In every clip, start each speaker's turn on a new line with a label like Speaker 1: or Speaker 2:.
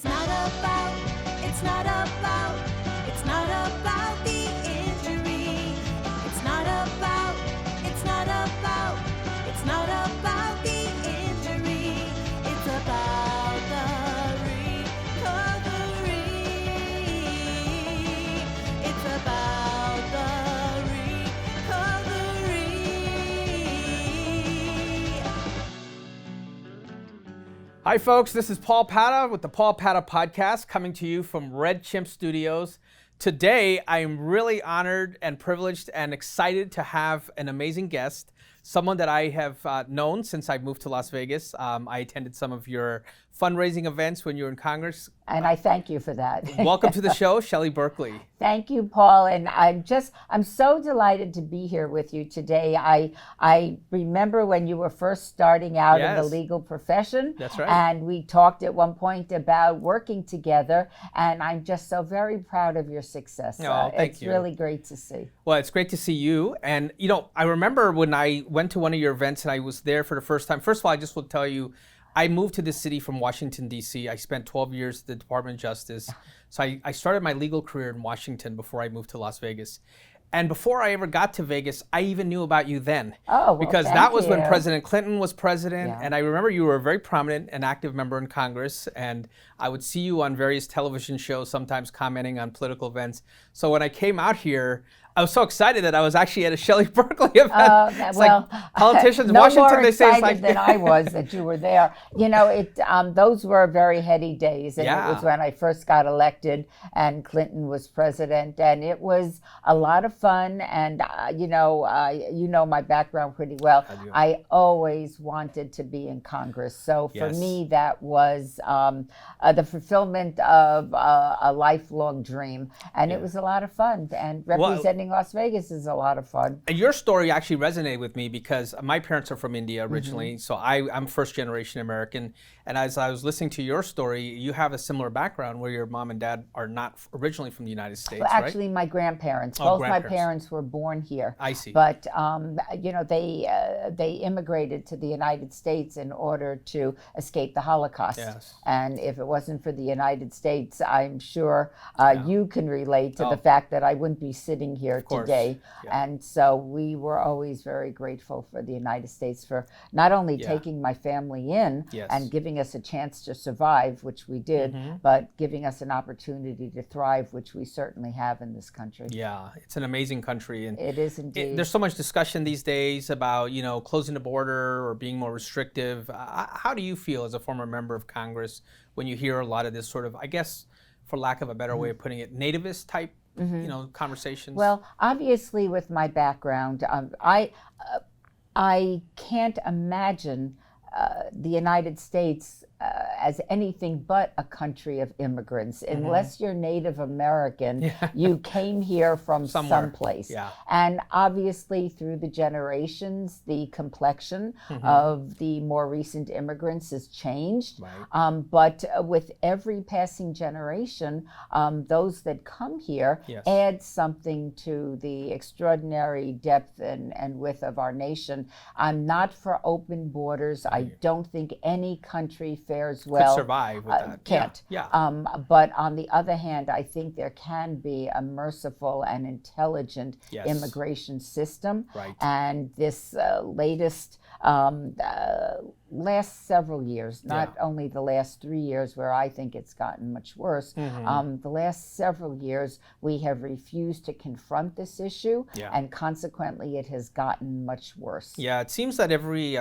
Speaker 1: It's not about, it's not about, it's not about the injury. It's not about, it's not about, it's not about the injury. It's about the recovery. It's about the recovery.
Speaker 2: Hi folks, this is Paul Padda with the Paul Padda Podcast, coming to you from Red Chimp Studios. Today, I am really honored and privileged and excited to have an amazing guest, someone that I have known since I moved to Las Vegas. I attended some of your fundraising events when you were in Congress.
Speaker 3: And I thank you for that.
Speaker 2: Welcome to the show, Shelley Berkley.
Speaker 3: Thank you, Paul. And I'm so delighted to be here with you today. I remember when you were first starting out in the
Speaker 2: Yes.
Speaker 3: legal profession.
Speaker 2: That's right.
Speaker 3: And we talked at one point about working together. And I'm just so very proud of your success.
Speaker 2: Oh, thank
Speaker 3: it's
Speaker 2: you.
Speaker 3: really great to see.
Speaker 2: Well, it's great to see you. And, you know, I remember when I went to one of your events and I was there for the first time. First of all, I just will tell you, I moved to this city from Washington, D.C. I spent 12 years at the Department of Justice. So I started my legal career in Washington before I moved to Las Vegas. And before I ever got to Vegas, I even knew about you then.
Speaker 3: Oh, well,
Speaker 2: because
Speaker 3: thank
Speaker 2: that was when
Speaker 3: you.
Speaker 2: President Clinton was president.
Speaker 3: Yeah.
Speaker 2: And I remember you were a very prominent and active member in Congress. And I would see you on various television shows, sometimes commenting on political events. So when I came out here, I was so excited that I was actually at a Shelley Berkley event. It's
Speaker 3: well,
Speaker 2: like politicians in
Speaker 3: no
Speaker 2: Washington,
Speaker 3: more
Speaker 2: they say it's
Speaker 3: excited
Speaker 2: like
Speaker 3: than I was that you were there. You know, those were very heady days, and
Speaker 2: Yeah.
Speaker 3: it was when I first got elected, and Clinton was president, and it was a lot of fun. And you know my background pretty well.
Speaker 2: I do.
Speaker 3: I always wanted to be in Congress, so for
Speaker 2: Yes.
Speaker 3: me that was the fulfillment of a lifelong dream, and it was a lot of fun. And representing Las Vegas is a lot of fun.
Speaker 2: And your story actually resonated with me because my parents are from India originally,
Speaker 3: Mm-hmm.
Speaker 2: so I'm first generation American. And as I was listening to your story, you have a similar background where your mom and dad are not originally from the United States,
Speaker 3: Well,
Speaker 2: right?
Speaker 3: actually, my grandparents,
Speaker 2: Oh,
Speaker 3: both
Speaker 2: grandparents.
Speaker 3: my parents were born here.
Speaker 2: I see.
Speaker 3: But they immigrated to the United States in order to escape the Holocaust.
Speaker 2: Yes.
Speaker 3: And if it wasn't for the United States, I'm sure you can relate to
Speaker 2: Oh.
Speaker 3: the fact that I wouldn't be sitting here
Speaker 2: course.
Speaker 3: today.
Speaker 2: Yeah.
Speaker 3: And so we were always very grateful for the United States for not only
Speaker 2: Yeah.
Speaker 3: taking my family in
Speaker 2: Yes.
Speaker 3: and giving us a chance to survive, which we did,
Speaker 2: Mm-hmm.
Speaker 3: but giving us an opportunity to thrive, which we certainly have in this country.
Speaker 2: Yeah, it's an amazing country. And
Speaker 3: It is indeed.
Speaker 2: there's so much discussion these days about, you know, closing the border or being more restrictive. How do you feel as a former member of Congress when you hear a lot of this sort of, I guess, for lack of a better way of putting it, nativist type, you know, conversations?
Speaker 3: Well, obviously, with my background, I can't imagine the United States as anything but a country of immigrants. Unless you're Native American, you came here from
Speaker 2: Somewhere.
Speaker 3: someplace.
Speaker 2: Yeah.
Speaker 3: And obviously, through the generations, the complexion of the more recent immigrants has changed.
Speaker 2: Right.
Speaker 3: But with every passing generation, those that come here
Speaker 2: Yes.
Speaker 3: add something to the extraordinary depth and width of our nation. I'm not for open borders. I don't think any country fares well.
Speaker 2: survive with that.
Speaker 3: Can't.
Speaker 2: Yeah.
Speaker 3: But on the other hand, I think there can be a merciful and intelligent
Speaker 2: Yes.
Speaker 3: immigration system.
Speaker 2: Right.
Speaker 3: And this latest last several years, not only the last 3 years where I think it's gotten much worse, the last several years we have refused to confront this issue,
Speaker 2: Yeah.
Speaker 3: and consequently it has gotten much worse.
Speaker 2: Yeah, it seems that every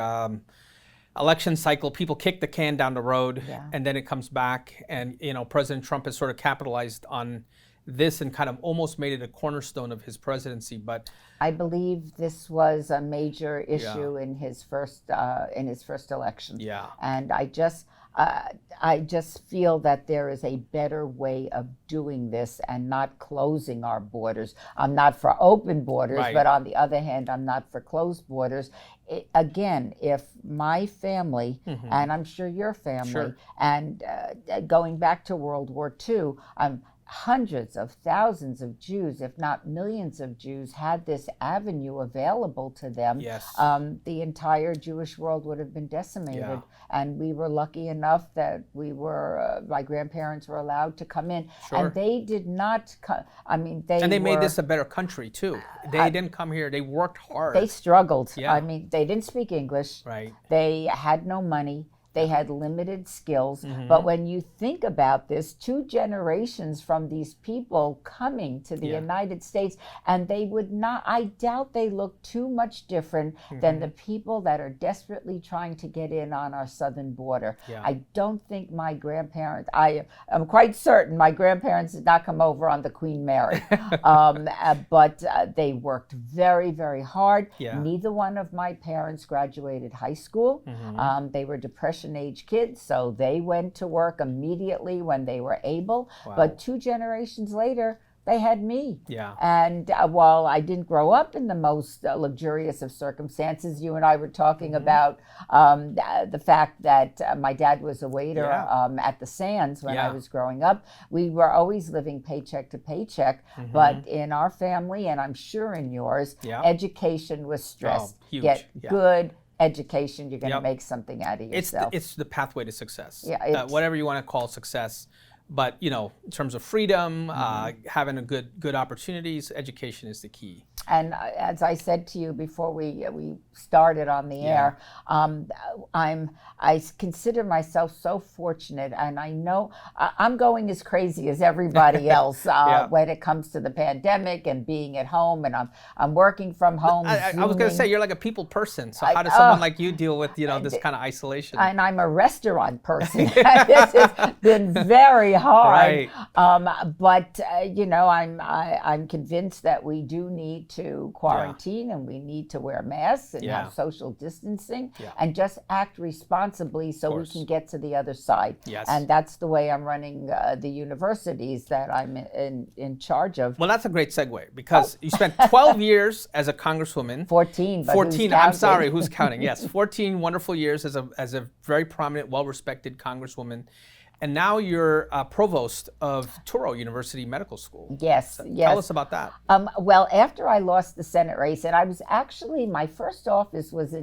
Speaker 2: election cycle, people kick the can down the road,
Speaker 3: Yeah.
Speaker 2: and then it comes back. And you know, President Trump has sort of capitalized on this and kind of almost made it a cornerstone of his presidency. But
Speaker 3: I believe this was a major issue in his first election.
Speaker 2: Yeah.
Speaker 3: And I just feel that there is a better way of doing this and not closing our borders. I'm not for open borders,
Speaker 2: Right.
Speaker 3: but on the other hand, I'm not for closed borders. Again, if my family, and I'm sure your family,
Speaker 2: Sure.
Speaker 3: and going back to World War II, hundreds of thousands of Jews, if not millions of Jews, had this avenue available to them,
Speaker 2: Yes.
Speaker 3: The entire Jewish world would have been decimated.
Speaker 2: Yeah.
Speaker 3: And we were lucky enough that my grandparents were allowed to come in.
Speaker 2: Sure.
Speaker 3: And they did not,
Speaker 2: they made this a better country too. They didn't come here, they worked hard.
Speaker 3: They struggled.
Speaker 2: Yeah.
Speaker 3: They didn't speak English.
Speaker 2: Right.
Speaker 3: They had no money. They had limited skills.
Speaker 2: Mm-hmm.
Speaker 3: But when you think about this, 2 generations from these people coming to the United States, and they would not, I doubt they look too much different than the people that are desperately trying to get in on our southern border.
Speaker 2: Yeah.
Speaker 3: I don't think my grandparents, I am quite certain my grandparents did not come over on the Queen Mary. But they worked very, very hard.
Speaker 2: Yeah.
Speaker 3: Neither one of my parents graduated high school. They were depression-age kids, so they went to work immediately when they were able.
Speaker 2: Wow.
Speaker 3: But 2 generations later, they had me.
Speaker 2: Yeah.
Speaker 3: And while I didn't grow up in the most luxurious of circumstances, you and I were talking about the fact that my dad was a waiter at the Sands when I was growing up. We were always living paycheck to paycheck, but in our family, and I'm sure in yours, education was stressed.
Speaker 2: Huge.
Speaker 3: Get good education, you're going to make something out of yourself.
Speaker 2: It's the pathway to success.
Speaker 3: Yeah,
Speaker 2: whatever you want to call success. But, in terms of freedom, having a good opportunities, education is the key.
Speaker 3: And as I said to you before we started on the air, I consider myself so fortunate, and I know I'm going as crazy as everybody else when it comes to the pandemic and being at home, and I'm working from home.
Speaker 2: I was going to say, you're like a people person. So how does someone like you deal with this kind of isolation?
Speaker 3: And I'm a restaurant person. This has been very hard.
Speaker 2: Right.
Speaker 3: But I'm convinced that we do need to quarantine and we need to wear masks and have social distancing and just act responsibly so we can get to the other side.
Speaker 2: Yes.
Speaker 3: And that's the way I'm running the universities that I'm in charge of.
Speaker 2: Well, that's a great segue because you spent 12 years as a congresswoman.
Speaker 3: 14. But
Speaker 2: 14. I'm sorry, who's counting? Yes, 14 wonderful years as a very prominent, well-respected congresswoman. And now you're provost of Touro University Medical School.
Speaker 3: Yes,
Speaker 2: So
Speaker 3: yes.
Speaker 2: Tell us about that.
Speaker 3: Well, after I lost the Senate race, and I was actually, my first office was I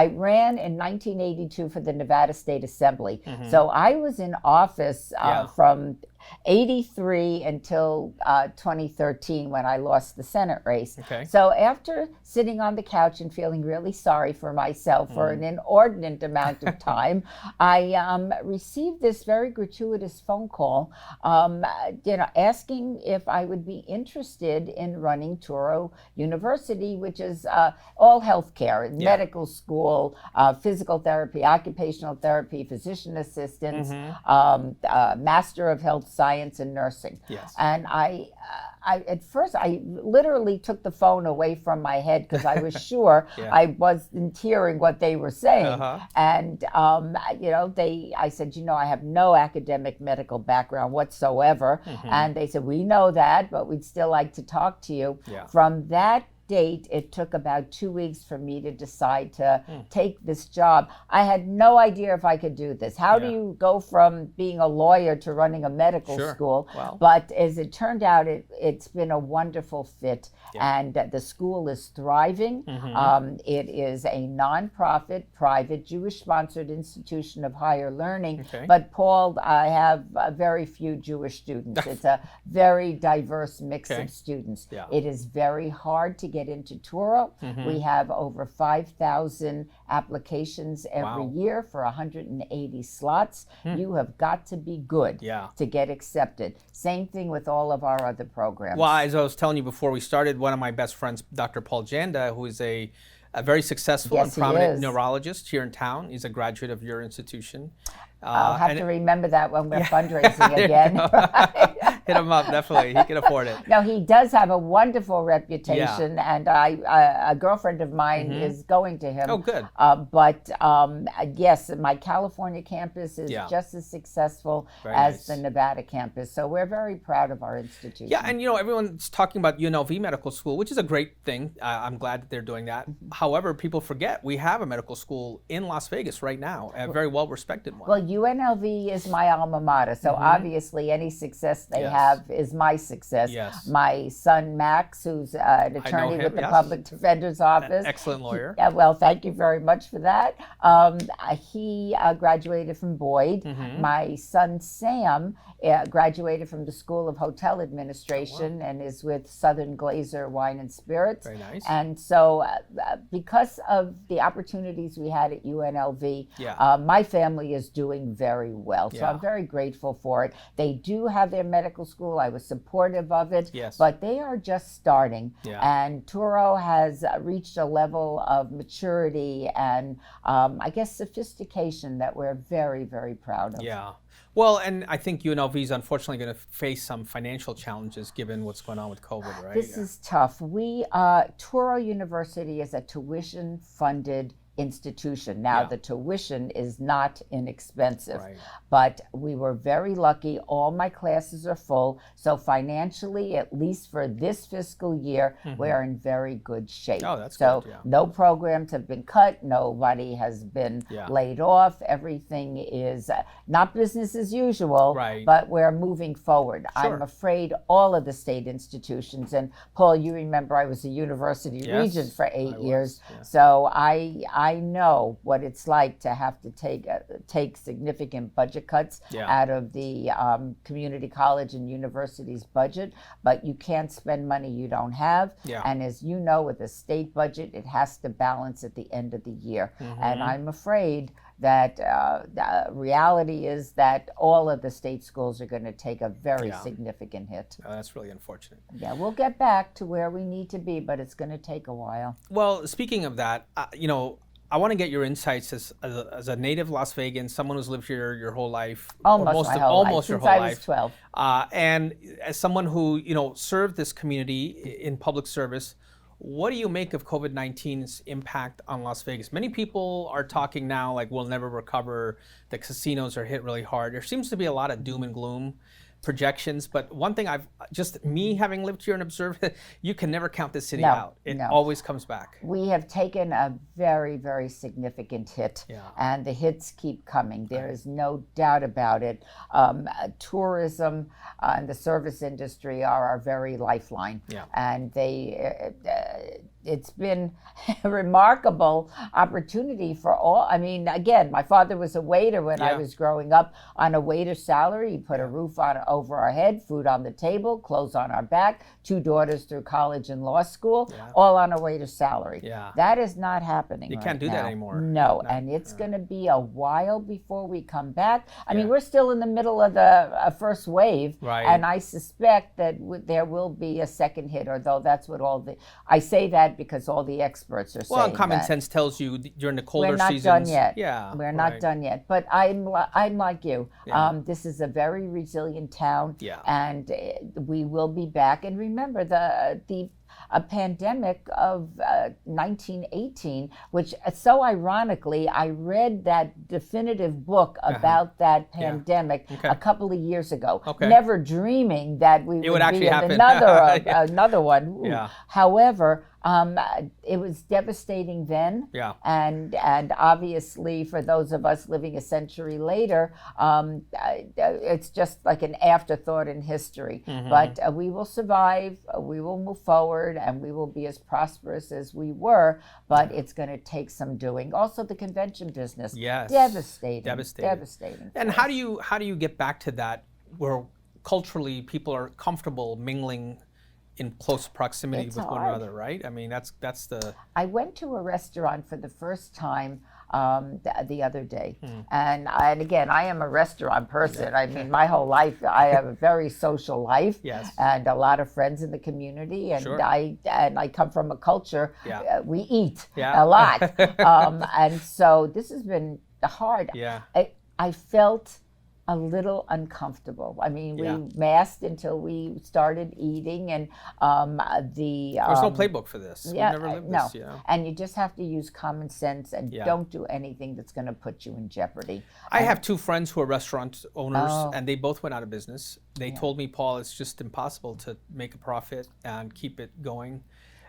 Speaker 3: ran in 1982 for the Nevada State Assembly. So I was in office from 83 until 2013 when I lost the Senate race.
Speaker 2: Okay.
Speaker 3: So after sitting on the couch and feeling really sorry for myself for an inordinate amount of time, I received this very gratuitous phone call, asking if I would be interested in running Touro University, which is all healthcare, medical school, physical therapy, occupational therapy, physician assistants, Master of Health Science and Nursing.
Speaker 2: Yes.
Speaker 3: And I at first I literally took the phone away from my head because I was sure I wasn't hearing what they were saying. And I said, I have no academic medical background whatsoever. And they said, we know that, but we'd still like to talk to you. From that date, it took about 2 weeks for me to decide to take this job. I had no idea if I could do this. How do you go from being a lawyer to running a medical school?
Speaker 2: Wow.
Speaker 3: But as it turned out, it's been a wonderful fit, and the school is thriving. It is a nonprofit, private, Jewish-sponsored institution of higher learning. But Paul, I have very few Jewish students. It's a very diverse mix of students. It is very hard to get into Touro. We have over 5,000 applications every year for 180 slots. You have got to be good to get accepted. Same thing with all of our other programs.
Speaker 2: Well, as I was telling you before we started, one of my best friends, Dr. Paul Janda, who is a very successful and prominent neurologist here in town. He's a graduate of your institution.
Speaker 3: I'll have to remember that when we're fundraising again.
Speaker 2: Hit him up, definitely. He can afford it.
Speaker 3: No, he does have a wonderful reputation, and a girlfriend of mine is going to him.
Speaker 2: Oh, good.
Speaker 3: But yes, my California campus is just as successful as the Nevada campus. So we're very proud of our institution.
Speaker 2: Yeah, and everyone's talking about UNLV Medical School, which is a great thing. I'm glad that they're doing that. However, people forget we have a medical school in Las Vegas right now, a very well-respected one.
Speaker 3: Well, UNLV is my alma mater, so obviously any success they have is my success.
Speaker 2: Yes.
Speaker 3: My son Max, who's an attorney with the Public Defender's Office.
Speaker 2: Excellent lawyer.
Speaker 3: Well, thank you very much for that. He graduated from Boyd. My son Sam graduated from the School of Hotel Administration and is with Southern Glazer Wine and Spirits.
Speaker 2: Very nice.
Speaker 3: And so because of the opportunities we had at UNLV, my family is doing very well. So I'm very grateful for it. They do have their medical school. I was supportive of it, but they are just starting. And Touro has reached a level of maturity and I guess sophistication that we're very, very proud of.
Speaker 2: Yeah. Well, and I think UNLV is unfortunately going to face some financial challenges given what's going on with COVID, right?
Speaker 3: This is tough. Touro University is a tuition-funded institution. Now, the tuition is not inexpensive, but we were very lucky. All my classes are full. So financially, at least for this fiscal year, we're in very good shape.
Speaker 2: Oh, that's
Speaker 3: good.
Speaker 2: So
Speaker 3: no programs have been cut. Nobody has been laid off. Everything is not business as usual, but we're moving forward. I'm afraid all of the state institutions, and Paul, you remember I was a university regent for 8 years. So I know what it's like to have to take significant budget cuts out of the community college and university's budget, but you can't spend money you don't have. And as you know, with a state budget, it has to balance at the end of the year. And I'm afraid that the reality is that all of the state schools are going to take a very significant hit.
Speaker 2: Oh, that's really unfortunate.
Speaker 3: Yeah, we'll get back to where we need to be, but it's going to take a while.
Speaker 2: Well, speaking of that, I want to get your insights as a native Las Vegan, someone who's lived here your whole life,
Speaker 3: almost your whole life,
Speaker 2: since
Speaker 3: I was 12.
Speaker 2: And as someone who served this community in public service, what do you make of COVID-19's impact on Las Vegas? Many people are talking now like we'll never recover. The casinos are hit really hard. There seems to be a lot of doom and gloom projections, but one thing me having lived here and observed, you can never count this city out. It always comes back.
Speaker 3: We have taken a very, very significant hit, and the hits keep coming. There is no doubt about it. Tourism and the service industry are our very lifeline, and it's been a remarkable opportunity for all. I mean, again, my father was a waiter when I was growing up on a waiter's salary. He put a roof over our head, food on the table, clothes on our back, 2 daughters through college and law school, all on a waiter's salary. That is not happening.
Speaker 2: You can't do that anymore.
Speaker 3: No, and it's going to be a while before we come back. I mean, we're still in the middle of the first wave, and I suspect that there will be a second hit, although that's what I say that because all the experts are saying
Speaker 2: Well, common
Speaker 3: that.
Speaker 2: sense tells you during the colder seasons.
Speaker 3: We're not done yet.
Speaker 2: Yeah,
Speaker 3: we're not done yet. But I'm like you. This is a very resilient town, and we will be back. And remember, a pandemic of 1918, which so ironically, I read that definitive book about that pandemic a couple of years ago, never dreaming that we would
Speaker 2: actually
Speaker 3: be in
Speaker 2: happen.
Speaker 3: another one. Ooh. However, it was devastating then, and obviously for those of us living a century later, it's just like an afterthought in history. But we will survive, we will move forward, and we will be as prosperous as we were, but it's going to take some doing. Also, the convention business, devastating.
Speaker 2: And how do you get back to that where culturally people are comfortable mingling in close proximity with one another, right? I mean, that's the...
Speaker 3: I went to a restaurant for the first time the other day. And again, I am a restaurant person. I mean, my whole life, I have a very social life and a lot of friends in the community. And I come from a culture, we eat a lot. And so this has been hard. I felt a little uncomfortable. I mean, we
Speaker 2: Yeah.
Speaker 3: masked until we started eating, and
Speaker 2: There's no playbook for this.
Speaker 3: yeah,
Speaker 2: We've never lived
Speaker 3: no.
Speaker 2: this, you know.
Speaker 3: And you just have to use common sense and
Speaker 2: Yeah.
Speaker 3: don't do anything that's going to put you in jeopardy.
Speaker 2: I have two friends who are restaurant owners,
Speaker 3: Oh.
Speaker 2: and they both went out of business. They told me, Paul, it's just impossible to make a profit and keep it going.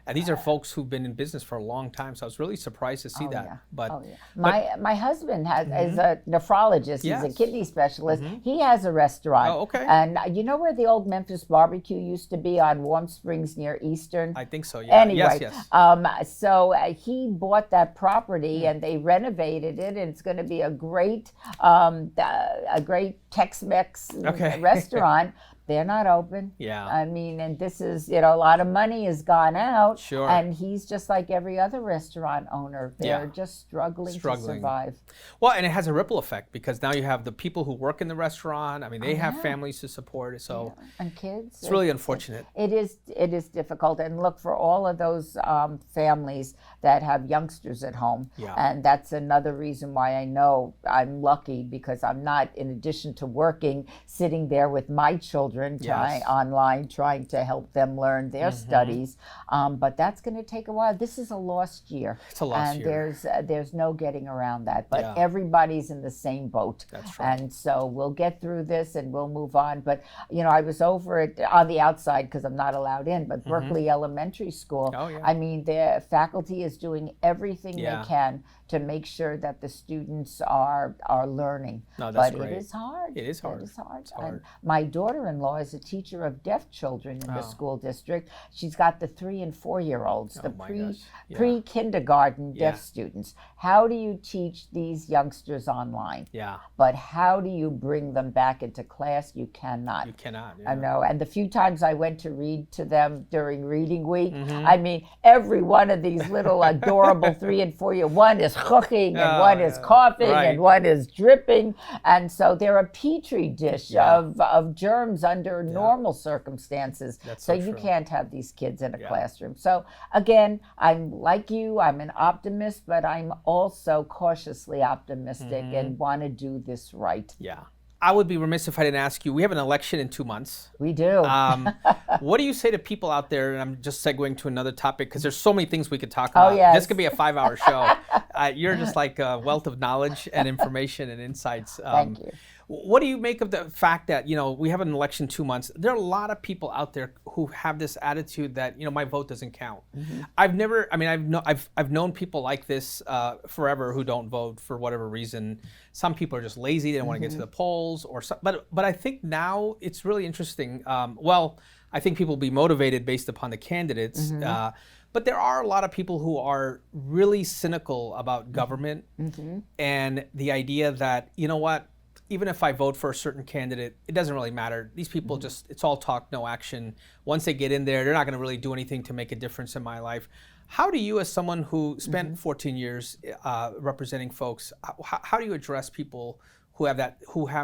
Speaker 2: And these are folks who've been in business for a long time, so I was really surprised to see that.
Speaker 3: Yeah.
Speaker 2: But
Speaker 3: My husband is a nephrologist. He's a
Speaker 2: Yes.
Speaker 3: kidney specialist. He has a restaurant.
Speaker 2: Oh, okay.
Speaker 3: And you know where the old Memphis barbecue used to be on Warm Springs near Eastern?
Speaker 2: I think so, yeah.
Speaker 3: Anyway,
Speaker 2: Yes.
Speaker 3: so he bought that property and they renovated it, and it's going to be a great Tex-Mex
Speaker 2: Okay.
Speaker 3: restaurant. They're not open.
Speaker 2: Yeah.
Speaker 3: I mean, and this is, a lot of money has gone out.
Speaker 2: Sure.
Speaker 3: And he's just like every other restaurant owner. They're
Speaker 2: Yeah.
Speaker 3: just struggling to survive.
Speaker 2: Well, and it has a ripple effect because now you have the people who work in the restaurant. I mean, they have
Speaker 3: yeah.
Speaker 2: families to support. So
Speaker 3: And kids.
Speaker 2: it's really unfortunate.
Speaker 3: It is difficult. And look, for all of those families that have youngsters at home.
Speaker 2: Yeah.
Speaker 3: And that's another reason why I know I'm lucky, because I'm not, in addition to working, sitting there with my children online trying to help them learn their studies. But that's going to take a while. This is a lost year.
Speaker 2: It's a lost year.
Speaker 3: And there's no getting around that. But
Speaker 2: Yeah.
Speaker 3: everybody's in the same boat.
Speaker 2: That's right.
Speaker 3: And so we'll get through this and we'll move on. But, I was over on the outside because I'm not allowed in, but Berkeley Elementary School.
Speaker 2: Oh, yeah.
Speaker 3: I mean, their faculty is doing everything
Speaker 2: Yeah.
Speaker 3: they can to make sure that the students are learning.
Speaker 2: No, that's
Speaker 3: but
Speaker 2: great.
Speaker 3: it is hard.
Speaker 2: It is hard.
Speaker 3: It is hard.
Speaker 2: It's hard.
Speaker 3: And my daughter-in-law is a teacher of deaf children in the school district. She's got the 3 and 4-year-olds, the
Speaker 2: my gosh. Yeah.
Speaker 3: pre-kindergarten
Speaker 2: Yeah.
Speaker 3: deaf students. How do you teach these youngsters online?
Speaker 2: Yeah.
Speaker 3: But how do you bring them back into class? You cannot.
Speaker 2: You cannot.
Speaker 3: I
Speaker 2: Yeah.
Speaker 3: know. And the few times I went to read to them during reading week,
Speaker 2: Mm-hmm.
Speaker 3: I mean, every one of these little adorable 3 and 4-year, one is cooking and one is coughing
Speaker 2: right.
Speaker 3: and one is dripping. And so they're a petri dish
Speaker 2: Yeah.
Speaker 3: of germs under normal circumstances.
Speaker 2: That's
Speaker 3: so
Speaker 2: so
Speaker 3: you
Speaker 2: true.
Speaker 3: can't have these kids in a
Speaker 2: Yeah.
Speaker 3: classroom. So again, I'm like you, I'm an optimist, but I'm also cautiously optimistic and want to do this right.
Speaker 2: Yeah. I would be remiss if I didn't ask you. We have an election in 2 months.
Speaker 3: We do.
Speaker 2: What do you say to people out there? And I'm just segueing to another topic because there's so many things we could talk about.
Speaker 3: yes.
Speaker 2: This could be a 5-hour show. You're just like a wealth of knowledge and information and insights.
Speaker 3: Thank you.
Speaker 2: What do you make of the fact that, we have an election 2 months? There are a lot of people out there who have this attitude that, my vote doesn't count. I've known people like this forever who don't vote for whatever reason. Some people are just lazy, they don't want to get to the polls, but I think now it's really interesting. I think people will be motivated based upon the candidates. But there are a lot of people who are really cynical about government and the idea that, even if I vote for a certain candidate, it doesn't really matter. These people it's all talk, no action. Once they get in there, they're not going to really do anything to make a difference in my life. How do you, as someone who spent 14 years representing folks, how do you address people who have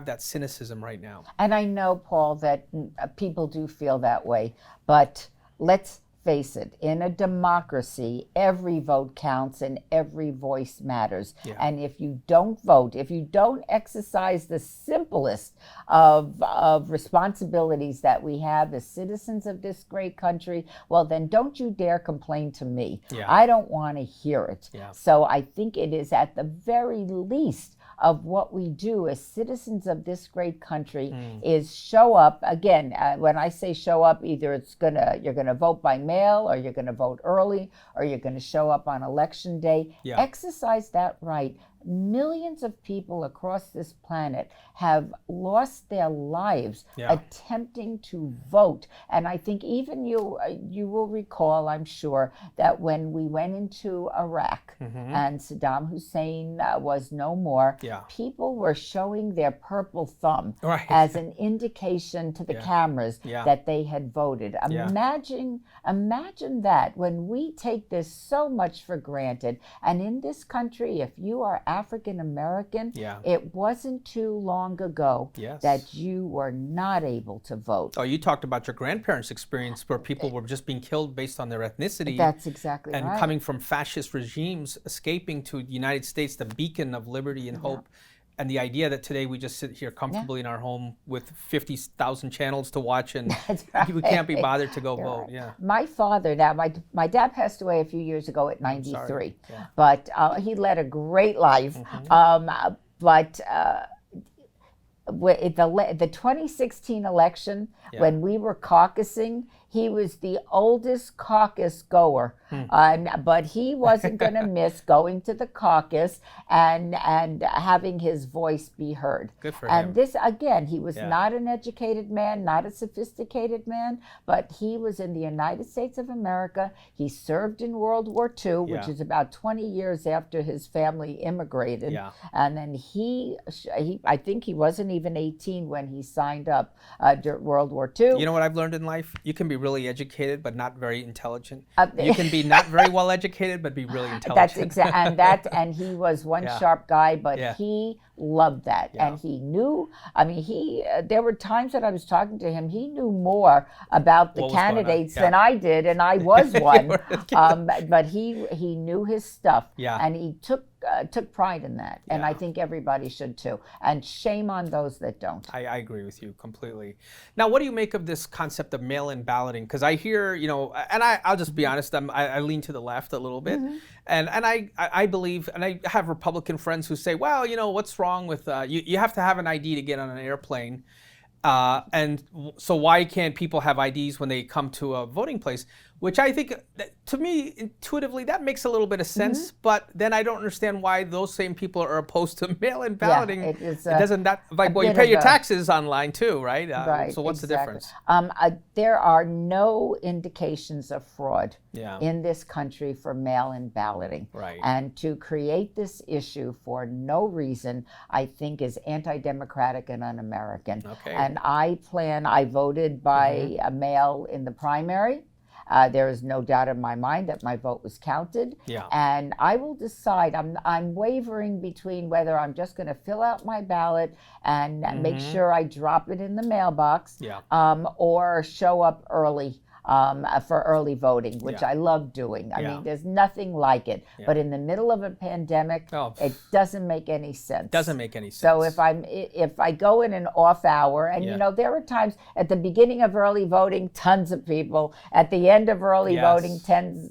Speaker 2: that cynicism right now?
Speaker 3: And I know, Paul, that people do feel that way, but let's face it, in a democracy, every vote counts and every voice matters.
Speaker 2: Yeah.
Speaker 3: And if you don't vote, if you don't exercise the simplest of responsibilities that we have as citizens of this great country, well, then don't you dare complain to me.
Speaker 2: Yeah.
Speaker 3: I don't want to hear it.
Speaker 2: Yeah.
Speaker 3: So I think it is at the very least of what we do as citizens of this great country is show up. Again, when I say show up, either you're gonna vote by mail, or you're gonna vote early, or you're gonna show up on election day.
Speaker 2: Yeah.
Speaker 3: Exercise that right. Millions of people across this planet have lost their lives attempting to vote. And I think even you will recall, I'm sure, that when we went into Iraq and Saddam Hussein was no more, people were showing their purple thumb as an indication to the cameras that they had voted. Imagine that, when we take this so much for granted. And in this country, if you are African American, it wasn't too long ago that you were not able to vote.
Speaker 2: Oh, you talked about your grandparents' experience where people were just being killed based on their ethnicity.
Speaker 3: That's exactly
Speaker 2: and
Speaker 3: right.
Speaker 2: coming from fascist regimes, escaping to the United States, the beacon of liberty and hope. and the idea that today we just sit here comfortably in our home with 50,000 channels to watch, and
Speaker 3: That's right.
Speaker 2: we can't be bothered to go
Speaker 3: You're
Speaker 2: vote.
Speaker 3: right.
Speaker 2: Yeah.
Speaker 3: My father, now my dad passed away a few years ago at 93,
Speaker 2: sorry. Yeah.
Speaker 3: but he led a great life. But the 2016 election, when we were caucusing, he was the oldest caucus goer, but he wasn't going to miss going to the caucus and having his voice be heard.
Speaker 2: Good for
Speaker 3: and
Speaker 2: him.
Speaker 3: this, again, he was not an educated man, not a sophisticated man, but he was in the United States of America. He served in World War II, which is about 20 years after his family immigrated. And then I think he wasn't even 18 when he signed up during World War II.
Speaker 2: You know what I've learned in life? You can be really educated, but not very intelligent. You can be not very well educated, but be really intelligent.
Speaker 3: That's exactly, and he was one sharp guy, but he loved that, and he knew. I mean, there were times that I was talking to him. He knew more about the candidates than I did, and I was one. But he knew his stuff, and he took pride in that, and I think everybody should too. And shame on those that don't.
Speaker 2: I agree with you completely. Now, what do you make of this concept of mail-in balloting? Because I hear, and I'll just be honest, I lean to the left a little bit, and I believe, and I have Republican friends who say, well, what's wrong with you have to have an ID to get on an airplane. And so why can't people have IDs when they come to a voting place? Which I think, to me, intuitively, that makes a little bit of sense. But then I don't understand why those same people are opposed to mail-in balloting.
Speaker 3: It is
Speaker 2: you pay your taxes online too, right?
Speaker 3: Right.
Speaker 2: So what's the difference?
Speaker 3: There are no indications of fraud in this country for mail-in balloting.
Speaker 2: Right.
Speaker 3: And to create this issue for no reason, I think, is anti-democratic and un-American.
Speaker 2: Okay.
Speaker 3: And I voted by mail in the primary. There is no doubt in my mind that my vote was counted. And I will decide. I'm wavering between whether I'm just going to fill out my ballot and make sure I drop it in the mailbox, or show up early for early voting, which I love doing. I mean, there's nothing like it. But in the middle of a pandemic, it doesn't make any sense.
Speaker 2: Doesn't make any sense.
Speaker 3: So if I go in an off hour, and there are times at the beginning of early voting, tons of people. At the end of early voting,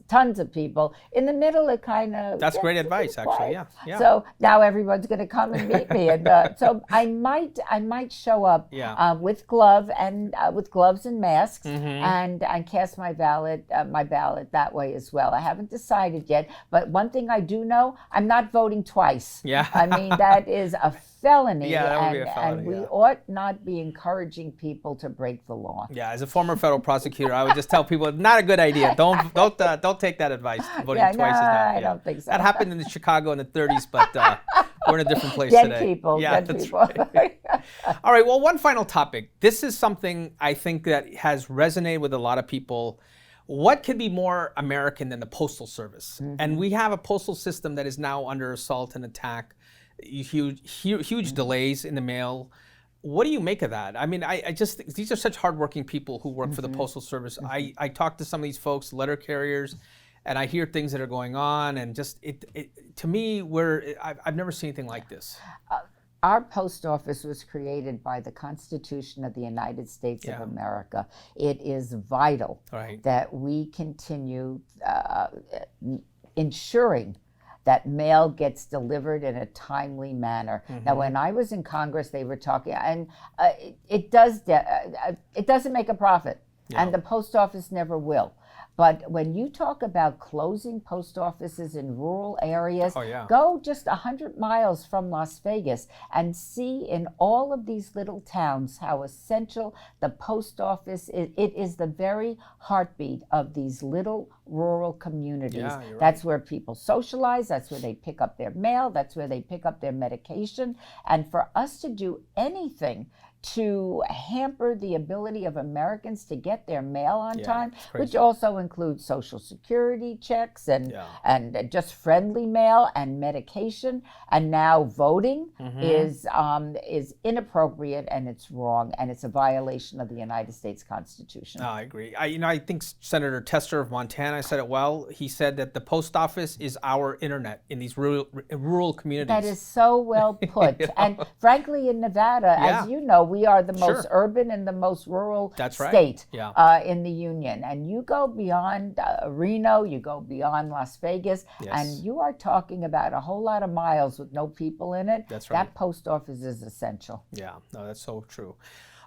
Speaker 3: tons of people. In the middle, it kind of
Speaker 2: that's great advice, actually. Yeah.
Speaker 3: So now everyone's going to come and meet me, and so I might show up with gloves and masks, and cast my ballot that way as well. I haven't decided yet, but one thing I do know, I'm not voting twice. I mean, that is a felony,
Speaker 2: that would be a felony,
Speaker 3: and we ought not be encouraging people to break the law.
Speaker 2: As a former federal prosecutor, I would just tell people, not a good idea. Don't take that advice. Voting twice is not.
Speaker 3: I don't think so.
Speaker 2: That happened in Chicago in the 30s, but we're in a different place
Speaker 3: Dead
Speaker 2: today.
Speaker 3: People,
Speaker 2: yeah,
Speaker 3: dead
Speaker 2: that's
Speaker 3: people.
Speaker 2: Right. All right. Well, one final topic. This is something I think that has resonated with a lot of people. What could be more American than the Postal Service? And we have a postal system that is now under assault and attack. Huge delays in the mail. What do you make of that? I mean, I just these are such hardworking people who work for the Postal Service. I talk to some of these folks, letter carriers, and I hear things that are going on, and just to me, I've never seen anything like this.
Speaker 3: Our post office was created by the Constitution of the United States of America. It is vital that we continue ensuring that mail gets delivered in a timely manner. Now, when I was in Congress, they were talking, and it doesn't make a profit, and the post office never will. But when you talk about closing post offices in rural areas, go just 100 miles from Las Vegas and see in all of these little towns how essential the post office is. It is the very heartbeat of these little rural communities.
Speaker 2: Right.
Speaker 3: That's where people socialize. That's where they pick up their mail. That's where they pick up their medication. And for us to do anything to hamper the ability of Americans to get their mail on time,
Speaker 2: it's crazy.
Speaker 3: which also includes Social Security checks and just friendly mail and medication, and now voting is inappropriate, and it's wrong, and it's a violation of the United States Constitution.
Speaker 2: I agree. I think Senator Tester of Montana said it well. He said that the post office is our internet in these rural communities.
Speaker 3: That is so well put. And frankly, in Nevada, as you know, we are the most urban and the most rural state in the union. And you go beyond Reno, you go beyond Las Vegas, and you are talking about a whole lot of miles with no people in it.
Speaker 2: That's right.
Speaker 3: That post office is essential.
Speaker 2: Yeah, no, that's so true.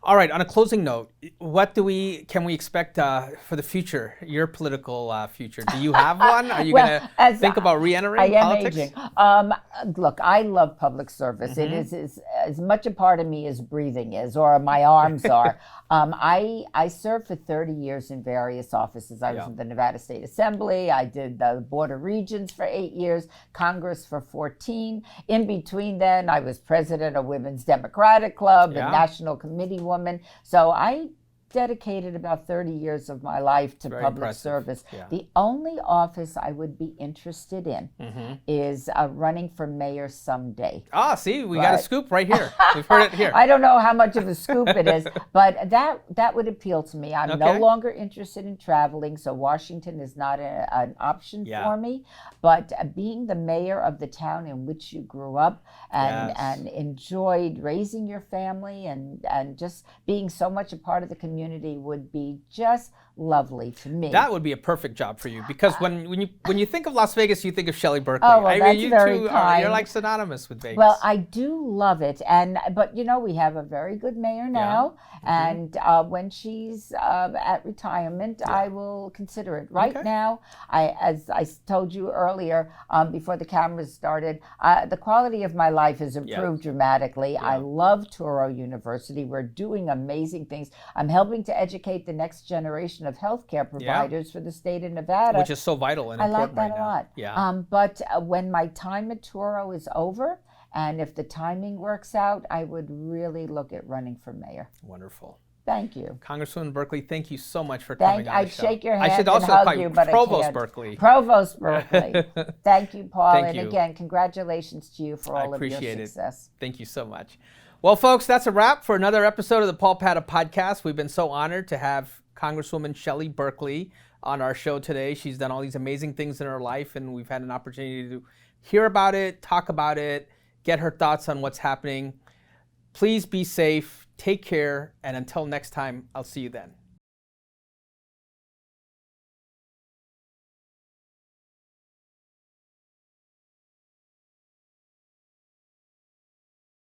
Speaker 2: All right, on a closing note, what can we expect for the future, your political future? Do you have one? Are you going to think about re-entering politics?
Speaker 3: Aging. Look, I love public service. It is as much a part of me as breathing is, or my arms are. I served for 30 years in various offices. I was in the Nevada State Assembly. I did the Board of Regents for 8 years, Congress for 14. In between then, I was president of Women's Democratic Club and National Committee woman. So I dedicated about 30 years of my life to public service. The only office I would be interested in is running for mayor someday.
Speaker 2: Ah, see, we got a scoop right here. We've heard it here.
Speaker 3: I don't know how much of a scoop it is, but that would appeal to me. I'm no longer interested in traveling, so Washington is not an option for me. But being the mayor of the town in which you grew up and enjoyed raising your family and just being so much a part of the community would be just lovely to me.
Speaker 2: That would be a perfect job for you, because when you think of Las Vegas, you think of Shelley Berkley.
Speaker 3: Oh, well, that's
Speaker 2: you
Speaker 3: very
Speaker 2: two
Speaker 3: kind.
Speaker 2: You're like synonymous with Vegas.
Speaker 3: Well, I do love it, but we have a very good mayor now, and when she's at retirement, I will consider it. Right now, as I told you earlier, before the cameras started, the quality of my life has improved dramatically. I love Touro University. We're doing amazing things. I'm helping to educate the next generation of healthcare providers for the state of Nevada,
Speaker 2: which is so vital and important right now.
Speaker 3: I like that a lot. But when my time at Touro is over, and if the timing works out, I would really look at running for mayor.
Speaker 2: Wonderful.
Speaker 3: Thank you.
Speaker 2: Congresswoman Berkley, thank you so much for coming on the show.
Speaker 3: I'd shake your hand
Speaker 2: I should also
Speaker 3: and hug
Speaker 2: call
Speaker 3: you, but
Speaker 2: Provost
Speaker 3: I can't.
Speaker 2: Berkley.
Speaker 3: Provost Berkley. Thank you, Paul.
Speaker 2: Thank
Speaker 3: and
Speaker 2: you.
Speaker 3: Again, congratulations to you for all of your
Speaker 2: appreciate
Speaker 3: success.
Speaker 2: Thank you so much. Well, folks, that's a wrap for another episode of the Paul Padda Podcast. We've been so honored to have Congresswoman Shelley Berkley on our show today. She's done all these amazing things in her life, and we've had an opportunity to hear about it, talk about it, get her thoughts on what's happening. Please be safe, take care, and until next time, I'll see you then.